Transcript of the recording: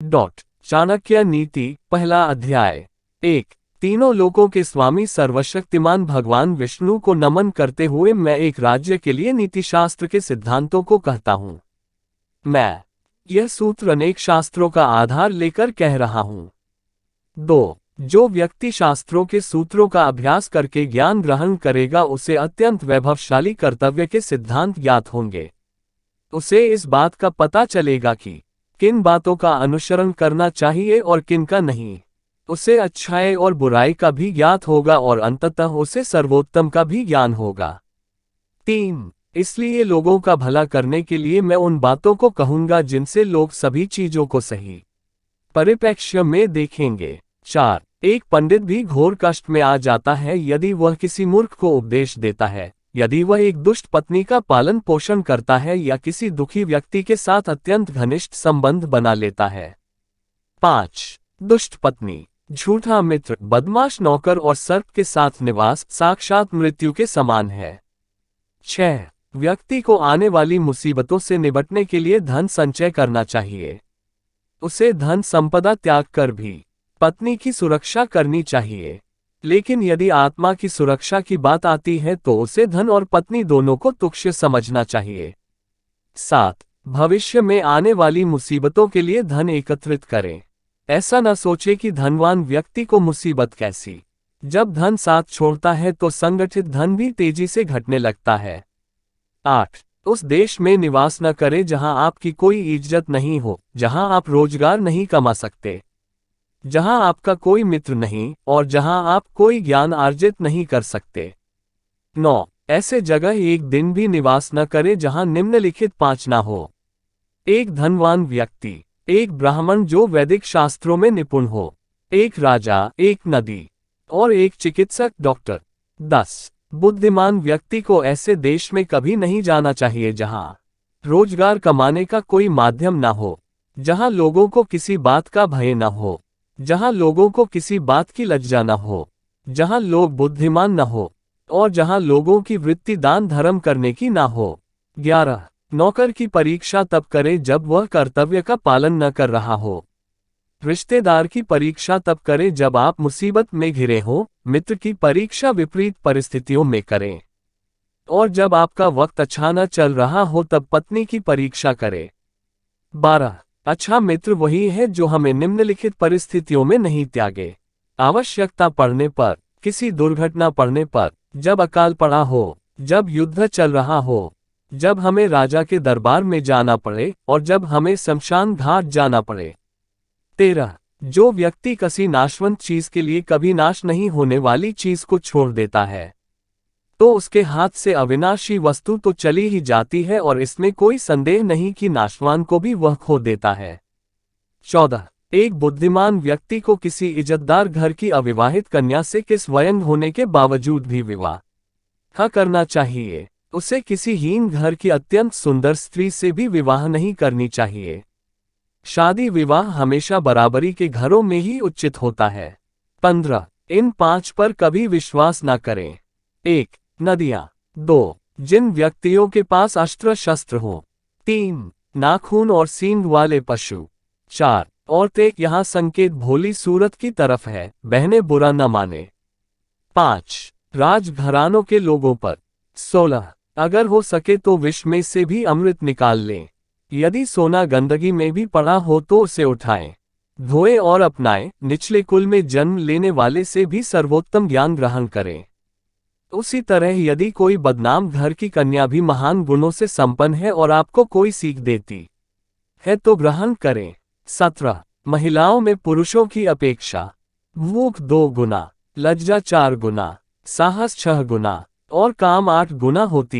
चाणक्य नीति पहला अध्याय। 1। तीनों लोकों के स्वामी सर्वशक्तिमान भगवान विष्णु को नमन करते हुए मैं एक राज्य के लिए नीतिशास्त्र के सिद्धांतों को कहता हूँ। मैं यह सूत्र अनेक शास्त्रों का आधार लेकर कह रहा हूँ। 2। जो व्यक्ति शास्त्रों के सूत्रों का अभ्यास करके ज्ञान ग्रहण करेगा उसे अत्यंत वैभवशाली कर्तव्य के सिद्धांत ज्ञात होंगे। उसे इस बात का पता चलेगा कि किन बातों का अनुसरण करना चाहिए और किन का नहीं। उसे अच्छाई और बुराई का भी ज्ञात होगा और अंततः उसे सर्वोत्तम का भी ज्ञान होगा। 3। इसलिए लोगों का भला करने के लिए मैं उन बातों को कहूंगा जिनसे लोग सभी चीजों को सही परिप्रेक्ष्य में देखेंगे। 4। एक पंडित भी घोर कष्ट में आ जाता है यदि वह किसी मूर्ख को उपदेश देता है, यदि वह एक दुष्ट पत्नी का पालन पोषण करता है या किसी दुखी व्यक्ति के साथ अत्यंत घनिष्ठ संबंध बना लेता है। 5। दुष्ट पत्नी, झूठा मित्र, बदमाश नौकर और सर्प के साथ निवास साक्षात मृत्यु के समान है। 6। व्यक्ति को आने वाली मुसीबतों से निपटने के लिए धन संचय करना चाहिए। उसे धन संपदा त्याग कर भी पत्नी की सुरक्षा करनी चाहिए, लेकिन यदि आत्मा की सुरक्षा की बात आती है तो उसे धन और पत्नी दोनों को तुच्छ समझना चाहिए। 7। भविष्य में आने वाली मुसीबतों के लिए धन एकत्रित करें। ऐसा न सोचे कि धनवान व्यक्ति को मुसीबत कैसी। जब धन साथ छोड़ता है तो संगठित धन भी तेजी से घटने लगता है। 8। उस देश में निवास न करें जहां आपकी कोई इज्जत नहीं हो, जहां आप रोजगार नहीं कमा सकते, जहां आपका कोई मित्र नहीं और जहां आप कोई ज्ञान अर्जित नहीं कर सकते। 9। ऐसे जगह एक दिन भी निवास न करें जहां निम्नलिखित 5 न हो। एक धनवान व्यक्ति, एक ब्राह्मण जो वैदिक शास्त्रों में निपुण हो, एक राजा, एक नदी और एक चिकित्सक डॉक्टर। 10। बुद्धिमान व्यक्ति को ऐसे देश में कभी नहीं जाना चाहिए जहां रोजगार कमाने का कोई माध्यम न हो, जहां लोगों को किसी बात का भय न हो, जहां लोगों को किसी बात की लज्जा न हो, जहां लोग बुद्धिमान न हो और जहां लोगों की वृत्ति दान धर्म करने की न हो। 11। नौकर की परीक्षा तब करे जब वह कर्तव्य का पालन न कर रहा हो। रिश्तेदार की परीक्षा तब करें जब आप मुसीबत में घिरे हो। मित्र की परीक्षा विपरीत परिस्थितियों में करें। और जब आपका वक्त अच्छा न चल रहा हो तब पत्नी की परीक्षा करें। 12। अच्छा मित्र वही है जो हमें निम्नलिखित परिस्थितियों में नहीं त्यागे। आवश्यकता पड़ने पर, किसी दुर्घटना पड़ने पर, जब अकाल पड़ा हो, जब युद्ध चल रहा हो, जब हमें राजा के दरबार में जाना पड़े और जब हमें शमशान घाट जाना पड़े। 13। जो व्यक्ति किसी नाशवंत चीज के लिए कभी नाश नहीं होने वाली चीज को छोड़ देता है तो उसके हाथ से अविनाशी वस्तु तो चली ही जाती है और इसमें कोई संदेह नहीं कि नाशवान को भी वह खो देता है। 14। एक बुद्धिमान व्यक्ति को किसी इज्जतदार घर की अविवाहित कन्या से किस व्यंग होने के बावजूद भी विवाह करना चाहिए। उसे किसी हीन घर की अत्यंत सुंदर स्त्री से भी विवाह नहीं करनी चाहिए। शादी विवाह हमेशा बराबरी के घरों में ही उचित होता है। 15। इन 5 पर कभी विश्वास न करें। 1. नदियां। 2. जिन व्यक्तियों के पास अस्त्र शस्त्र हो। 3. नाखून और सींग वाले पशु। 4. औरतें। यहाँ संकेत भोली सूरत की तरफ है, बहनें बुरा न माने। 5. राजघरानों के लोगों पर। 16. अगर हो सके तो विष में से भी अमृत निकाल लें। यदि सोना गंदगी में भी पड़ा हो तो उसे उठाएं, धोएं और अपनाएं। निचले कुल में जन्म लेने वाले से भी सर्वोत्तम ज्ञान ग्रहण करें। उसी तरह यदि कोई बदनाम घर की कन्या भी महान गुणों से संपन्न है और आपको कोई सीख देती है तो ग्रहण करें। 17। महिलाओं में पुरुषों की अपेक्षा भूख 2 गुना, लज्जा 4 गुना, साहस 6 गुना और काम 8 गुना होती